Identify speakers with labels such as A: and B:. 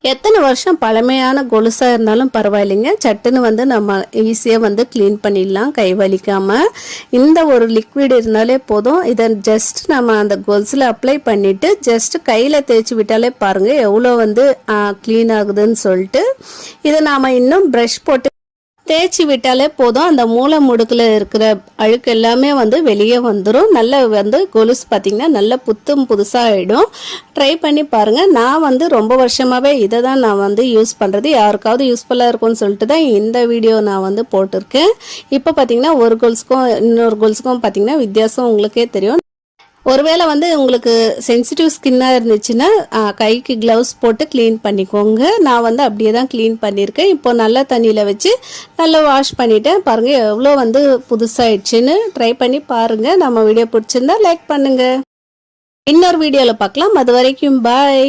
A: எத்தனை வருஷம் பழமையான கொலுசா இருந்தாலும் பரவாயில்லைங்க, சட்டுன்னு வந்து நம்ம ஈஸியா வந்து க்ளீன் பண்ணிடலாம் கை வலிக்காம. இந்த ஒரு லிக்விட் இருந்தாலே போதும். இதை ஜஸ்ட் நம்ம அந்த கொலுசுல அப்ளை பண்ணிட்டு ஜஸ்ட் கையில தேய்ச்சி விட்டாலே பாருங்க எவ்வளோ வந்து க்ளீன் ஆகுதுன்னு சொல்லிட்டு. இதை நாம இன்னும் ப்ரஷ் போட்டு தேய்ச்சி விட்டாலே போதும், அந்த மூளை முடுக்கில் இருக்கிற அழுக்கு எல்லாமே வந்து வெளியே வந்துடும். நல்ல வந்து கொலுசு பார்த்திங்கன்னா நல்ல புத்தும் புதுசாக ஆகிடும். ட்ரை பண்ணி பாருங்கள். நான் வந்து ரொம்ப வருஷமாகவே இதை தான் நான் வந்து யூஸ் பண்ணுறது. யாருக்காவது யூஸ்ஃபுல்லாக இருக்கும்னு சொல்லிட்டு தான் இந்த வீடியோ நான் வந்து போட்டிருக்கேன். இப்போ பார்த்திங்கன்னா ஒரு கொலுசுக்கும் இன்னொரு கொலுசுக்கும் பார்த்திங்கன்னா வித்தியாசம் உங்களுக்கே தெரியும். ஒருவேளை வந்து உங்களுக்கு சென்சிட்டிவ் ஸ்கின்னாக இருந்துச்சுன்னா கைக்கு க்ளவுஸ் போட்டு க்ளீன் பண்ணிக்கோங்க. நான் வந்து அப்படியே தான் க்ளீன் பண்ணியிருக்கேன். இப்போ நல்ல தண்ணியில் வச்சு நல்லா வாஷ் பண்ணிவிட்டேன். பாருங்கள் எவ்வளோ வந்து புதுசாகிடுச்சின்னு. ட்ரை பண்ணி பாருங்கள். நம்ம வீடியோ பிடிச்சிருந்தா லைக் பண்ணுங்கள். இன்னொரு வீடியோவில் பார்க்கலாம். அது வரைக்கும் பாய்.